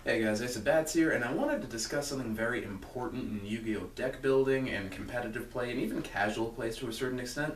Hey guys, it's Bats here, and I wanted to discuss something very important in Yu-Gi-Oh! Deck building and competitive play, and even casual play to a certain extent.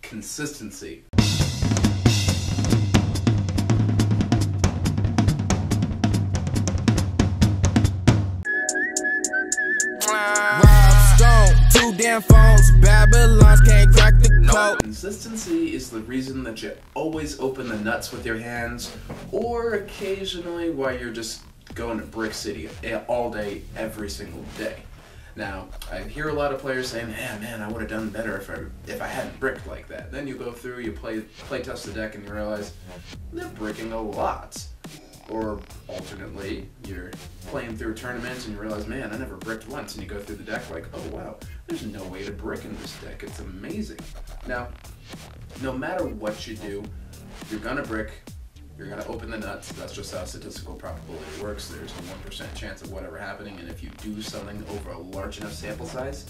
Consistency. Two damn phones, Babylons can't crack the code. Consistency is the reason that you always open the nuts with your hands, or occasionally while you're just going to Brick City all day, every single day. Now, I hear a lot of players saying, "Yeah, man, I would have done better if I hadn't bricked like that." Then you go through, you play test the deck, and you realize they're bricking a lot. Or alternately, you're playing through a tournament and you realize, man, I never bricked once, and you go through the deck like, oh wow, there's no way to brick in this deck. It's amazing. Now, no matter what you do, you're gonna brick, you're gonna open the nuts. That's just how statistical probability works. There's a 1% chance of whatever happening, and if you do something over a large enough sample size,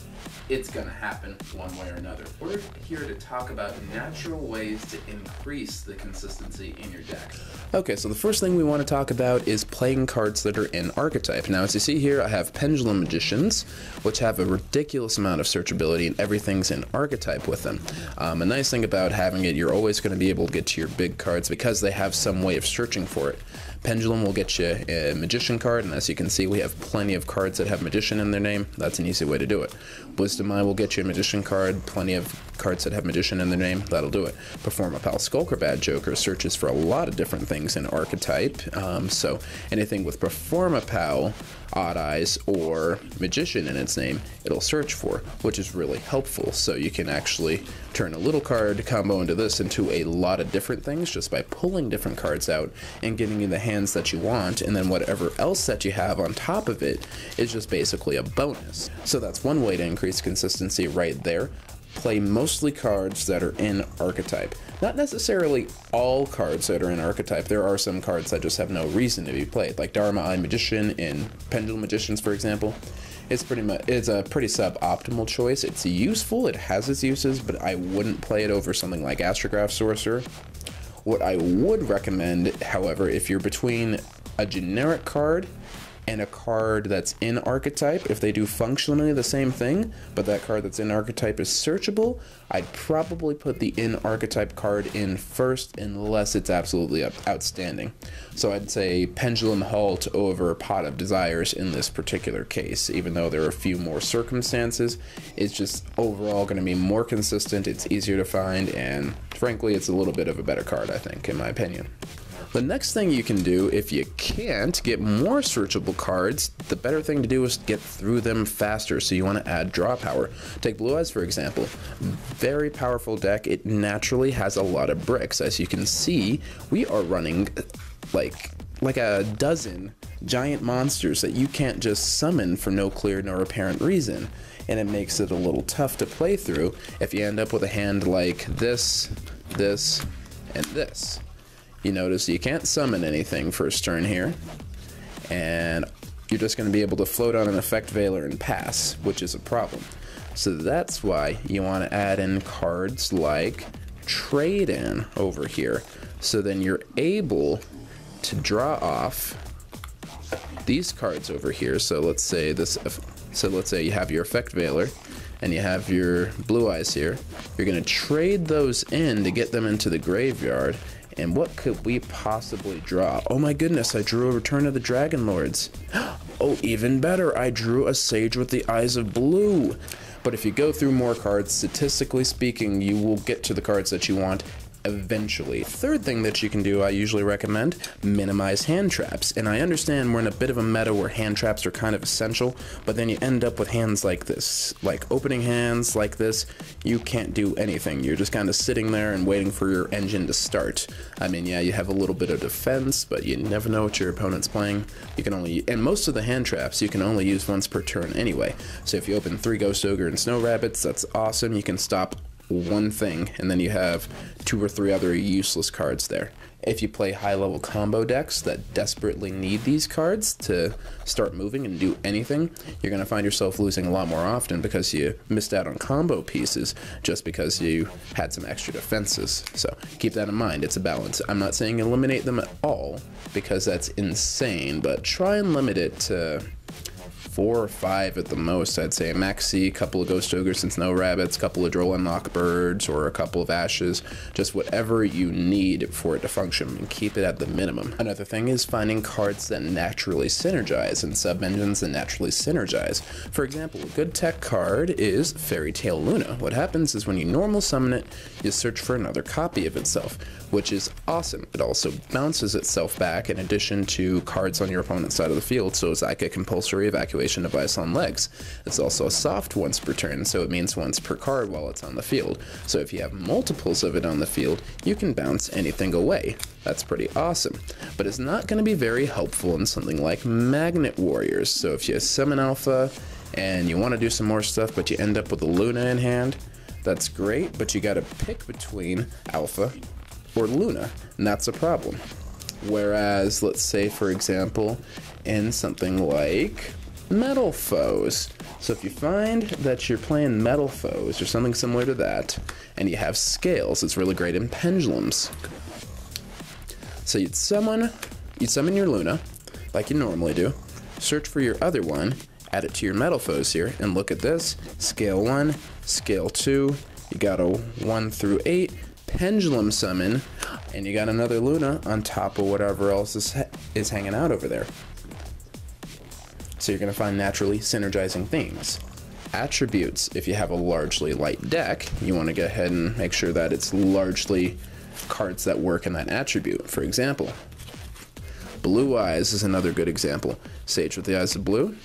it's gonna happen one way or another. We're here to talk about natural ways to increase the consistency in your deck. Okay, so the first thing we want to talk about is playing cards that are in Archetype. Now, as you see here, I have Pendulum Magicians, which have a ridiculous amount of searchability, and everything's in Archetype with them. A nice thing about having it, you're always going to be able to get to your big cards because they have some way of searching for it. Pendulum will get you a Magician card, and as you can see, we have plenty of cards that have Magician in their name. That's an easy way to do it. Wisdom Eye will get you a Magician card, plenty of cards that have Magician in their name. That'll do it. Perform a Pal Skulker Bad Joker searches for a lot of different things in Archetype, so anything with Perform a Pal, Odd Eyes, or Magician in its name, it'll search for, which is really helpful. So you can actually turn a little card combo into this into a lot of different things just by pulling different cards out and getting you the hands that you want, and then whatever else that you have on top of it is just basically a bonus. So that's one way to increase consistency right there. Play mostly cards that are in Archetype. Not necessarily all cards that are in Archetype. There are some cards that just have no reason to be played, like Dharma Eye Magician in Pendulum Magicians, for example. It's a pretty suboptimal choice. It's useful, it has its uses, but I wouldn't play it over something like Astrograph Sorcerer. What I would recommend, however, if you're between a generic card and a card that's in Archetype, if they do functionally the same thing, but that card that's in Archetype is searchable, I'd probably put the in Archetype card in first unless it's absolutely outstanding. So I'd say Pendulum Halt over Pot of Desires in this particular case, even though there are a few more circumstances. It's just overall going to be more consistent, it's easier to find, and frankly, it's a little bit of a better card, I think, in my opinion. The next thing you can do, if you can't get more searchable cards, the better thing to do is get through them faster, so you want to add draw power. Take Blue Eyes, for example. Very powerful deck. It naturally has a lot of bricks. As you can see, we are running like a dozen giant monsters that you can't just summon for no clear nor apparent reason, and it makes it a little tough to play through if you end up with a hand like this, this, and this. You notice you can't summon anything first turn here, and you're just going to be able to float on an Effect Veiler and pass, which is a problem. So that's why you want to add in cards like Trade In over here, so then you're able to draw off these cards over here. So let's say you have your Effect Veiler and you have your Blue Eyes here. You're going to trade those in to get them into the graveyard. And what could we possibly draw? Oh my goodness, I drew a Return of the Dragon Lords. Oh, even better, I drew a Sage with the Eyes of Blue. But if you go through more cards, statistically speaking, you will get to the cards that you want eventually. Third thing that you can do, I usually recommend, minimize hand traps. And I understand we're in a bit of a meta where hand traps are kind of essential, but then you end up with hands like this. Like opening hands like this, you can't do anything. You're just kind of sitting there and waiting for your engine to start. I mean, yeah, you have a little bit of defense, but you never know what your opponent's playing. You can only, and most of the hand traps you can only use once per turn anyway. So if you open 3 Ghost Ogre and Snow Rabbits, that's awesome. You can stop one thing, and then you have 2 or 3 other useless cards there. If you play high-level combo decks that desperately need these cards to start moving and do anything, you're going to find yourself losing a lot more often because you missed out on combo pieces just because you had some extra defenses. So keep that in mind. It's a balance. I'm not saying eliminate them at all because that's insane, but try and limit it to 4 or 5 at the most. I'd say a Maxi, a couple of Ghost Ogres and Snow Rabbits, a couple of Droll and Lockbirds, or a couple of Ashes, just whatever you need for it to function, and keep it at the minimum. Another thing is finding cards that naturally synergize and sub-engines that naturally synergize. For example, a good tech card is Fairy Tail Luna. What happens is when you normal summon it, you search for another copy of itself, which is awesome. It also bounces itself back in addition to cards on your opponent's side of the field, so it's like a compulsory evacuation device on legs. It's also a soft once per turn, so it means once per card while it's on the field. So if you have multiples of it on the field, you can bounce anything away. That's pretty awesome. But it's not going to be very helpful in something like Magnet Warriors. So if you summon Alpha and you want to do some more stuff, but you end up with a Luna in hand, that's great, but you got to pick between Alpha or Luna, and that's a problem. Whereas, let's say, for example, in something like Metal Foes. So if you find that you're playing Metal Foes or something similar to that, and you have scales, it's really great in pendulums. So you'd summon your Luna, like you normally do, search for your other one, add it to your Metal Foes here, and look at this, scale 1, scale 2, you got a 1 through 8, pendulum summon, and you got another Luna on top of whatever else is hanging out over there. So you're going to find naturally synergizing themes. Attributes, if you have a largely light deck, you want to go ahead and make sure that it's largely cards that work in that attribute. For example, Blue Eyes is another good example. Sage with the Eyes of Blue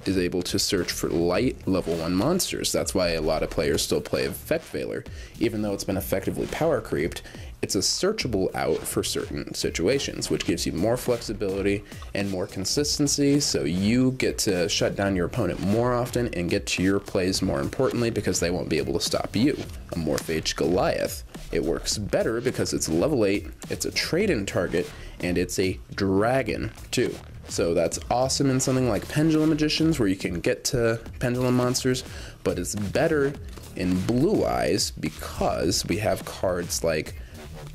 is able to search for light level 1 monsters. That's why a lot of players still play Effect Veiler. Even though it's been effectively power creeped, it's a searchable out for certain situations, which gives you more flexibility and more consistency, so you get to shut down your opponent more often and get to your plays more importantly because they won't be able to stop you. A Morphage Goliath, it works better because it's level 8, it's a trade-in target, and it's a dragon too. So that's awesome in something like Pendulum Magicians where you can get to pendulum monsters, but it's better in Blue Eyes because we have cards like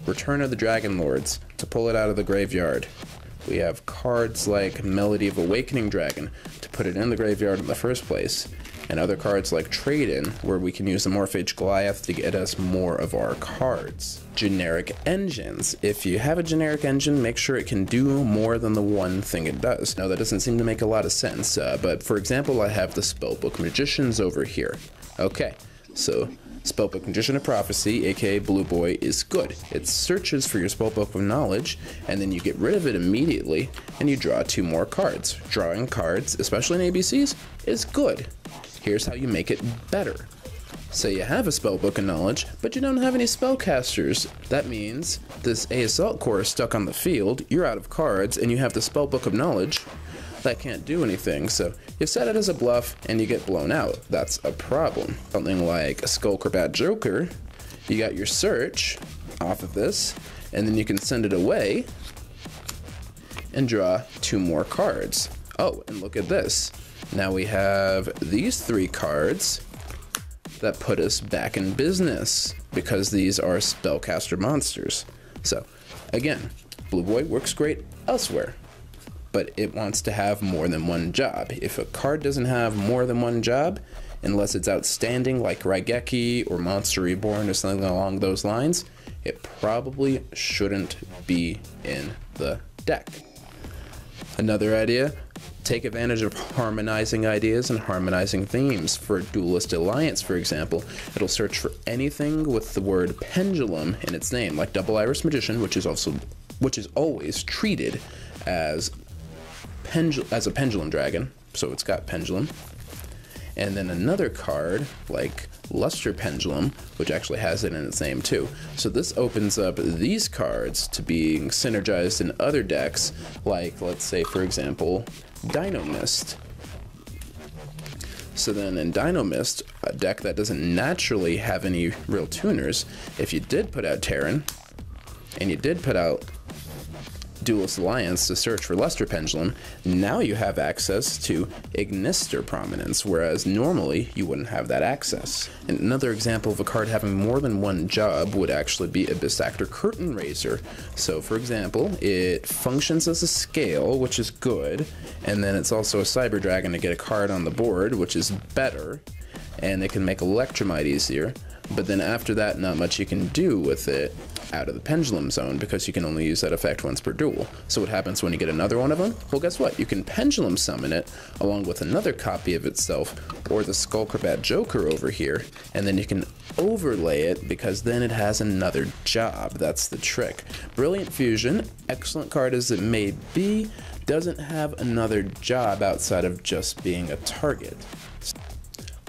Return of the Dragon Lords to pull it out of the graveyard. We have cards like Melody of Awakening Dragon to put it in the graveyard in the first place, and other cards like Trade-In where we can use the Morphage Goliath to get us more of our cards. Generic engines. If you have a generic engine, make sure it can do more than the one thing it does. Now that doesn't seem to make a lot of sense, but for example I have the Spellbook Magicians over here. Okay, so Spellbook Magician of Prophecy, aka Blue Boy, is good. It searches for your Spellbook of Knowledge, and then you get rid of it immediately, and you draw 2 more cards. Drawing cards, especially in ABCs, is good. Here's how you make it better. Say you have a Spellbook of Knowledge, but you don't have any spellcasters. That means this A Assault Core is stuck on the field, you're out of cards, and you have the Spellbook of Knowledge that can't do anything, so you set it as a bluff and you get blown out. That's a problem. Something like a Skullcrabat Joker, you got your search off of this, and then you can send it away and draw 2 more cards. Oh, and look at this. Now we have these 3 cards that put us back in business because these are spellcaster monsters. So again, Blue Boy works great elsewhere, but it wants to have more than one job. If a card doesn't have more than one job, unless it's outstanding like Raigeki or Monster Reborn or something along those lines, it probably shouldn't be in the deck. Another idea, take advantage of harmonizing ideas and harmonizing themes. For Duelist Alliance, for example, it'll search for anything with the word pendulum in its name, like Double Iris Magician, which is always treated as a pendulum dragon, so it's got pendulum. And then another card like Luster Pendulum, which actually has it in its name too. So this opens up these cards to being synergized in other decks, like let's say for example Dino Mist. So then in Dynamist, a deck that doesn't naturally have any real tuners, if you did put out Terran, and you did put out Duelist Alliance to search for Luster Pendulum, now you have access to Ignister Prominence, whereas normally you wouldn't have that access. And another example of a card having more than one job would actually be Abyss Actor Curtain Raiser. So for example, it functions as a scale, which is good, and then it's also a Cyber Dragon to get a card on the board, which is better, and it can make Electromite easier. But then after that, not much you can do with it out of the Pendulum Zone, because you can only use that effect once per duel. So what happens when you get another one of them? Well, guess what? You can Pendulum Summon it along with another copy of itself, or the Skullcrabat Joker over here, and then you can overlay it, because then it has another job. That's the trick. Brilliant Fusion, excellent card as it may be, doesn't have another job outside of just being a target.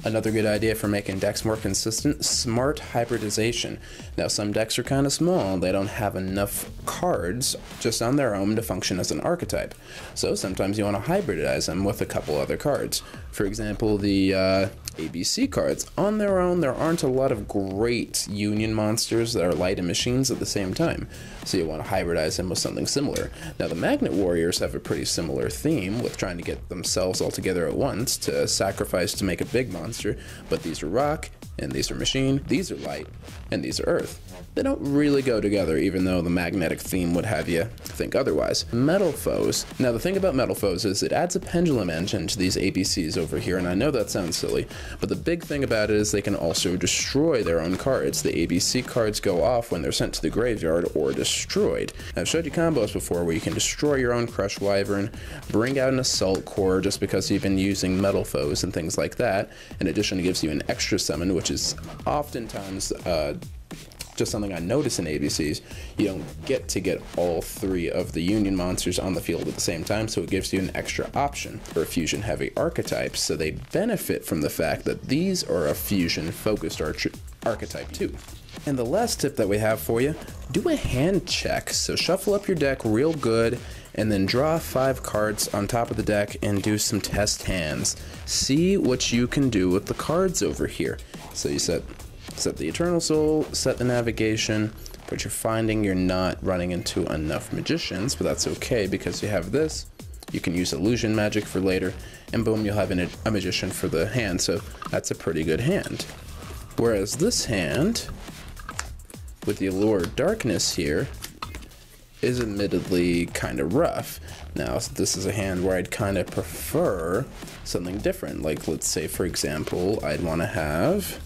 Another good idea for making decks more consistent, smart hybridization. Now some decks are kind of small, they don't have enough cards just on their own to function as an archetype. So sometimes you want to hybridize them with a couple other cards. For example, the ABC cards. On their own, there aren't a lot of great union monsters that are light and machines at the same time, so you want to hybridize them with something similar. Now the Magnet Warriors have a pretty similar theme with trying to get themselves all together at once to sacrifice to make a big monster, but these are rock, and these are machine, these are light, and these are earth. They don't really go together, even though the magnetic theme would have you think otherwise. Metal Foes. Now the thing about Metal Foes is it adds a pendulum engine to these ABCs over here, and I know that sounds silly, but the big thing about it is they can also destroy their own cards. The ABC cards go off when they're sent to the graveyard or destroyed. Now, I've showed you combos before where you can destroy your own Crush Wyvern, bring out an Assault Core just because you've been using Metal Foes and things like that. In addition, it gives you an extra summon, which is oftentimes just something I notice in ABCs. You don't get all three of the Union monsters on the field at the same time, so it gives you an extra option for fusion-heavy archetypes, so they benefit from the fact that these are a fusion-focused archetype too. And the last tip that we have for you, do a hand check. So shuffle up your deck real good, and then draw 5 cards on top of the deck and do some test hands. See what you can do with the cards over here. So you set the Eternal Soul, set the Navigation, but you're finding you're not running into enough Magicians, but that's okay because you have this. You can use Illusion Magic for later, and boom, you'll have a Magician for the hand, so that's a pretty good hand. Whereas this hand, with the Allure of Darkness here, is admittedly kind of rough. Now, this is a hand where I'd kind of prefer something different. Like, let's say, for example, I'd want to have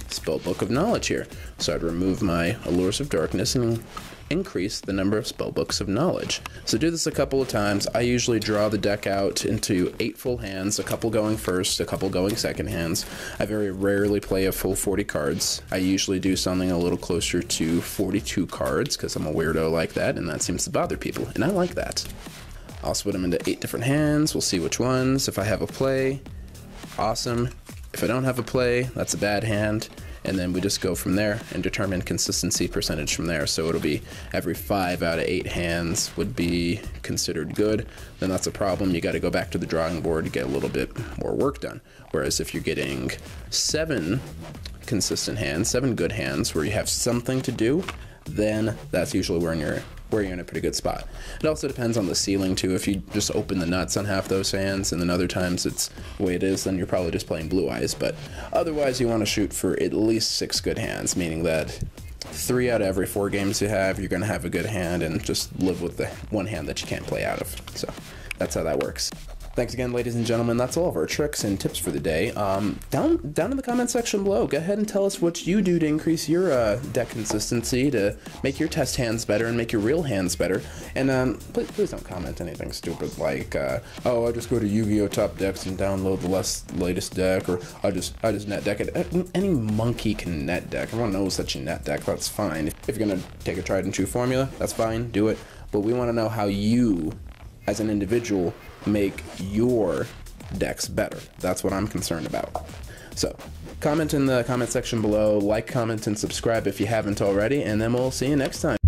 Spellbook of Knowledge here. So I'd remove my Allures of Darkness and increase the number of Spellbooks of Knowledge. So do this a couple of times. I usually draw the deck out into 8 full hands, a couple going first, a couple going second hands. I very rarely play a full 40 cards. I usually do something a little closer to 42 cards because I'm a weirdo like that, and that seems to bother people, and I like that. I'll split them into 8 different hands. We'll see which ones. If I have a play, awesome. If I don't have a play, that's a bad hand. And then we just go from there and determine consistency percentage from there. So it'll be every 5 out of 8 hands would be considered good. Then that's a problem. You got to go back to the drawing board to get a little bit more work done. Whereas if you're getting 7 consistent hands, 7 good hands where you have something to do, then that's usually where you're in a pretty good spot. It also depends on the ceiling too. If you just open the nuts on half those hands and then other times it's the way it is, then you're probably just playing blue eyes. But otherwise you want to shoot for at least 6 good hands, meaning that 3 out of every 4 games you have, you're going to have a good hand and just live with the one hand that you can't play out of. So that's how that works. Thanks again, ladies and gentlemen. That's all of our tricks and tips for the day. Down in the comment section below, go ahead and tell us what you do to increase your deck consistency, to make your test hands better and make your real hands better. And please don't comment anything stupid like, oh, I just go to Yu-Gi-Oh! Top Decks and download the latest deck, or I just net deck it. Any monkey can net deck. Everyone knows that you net deck. That's fine. If you're gonna take a tried and true formula, that's fine. Do it. But we want to know how you, as an individual, make your decks better. That's what I'm concerned about. So comment in the comment section below, like, comment, and subscribe if you haven't already, and then we'll see you next time.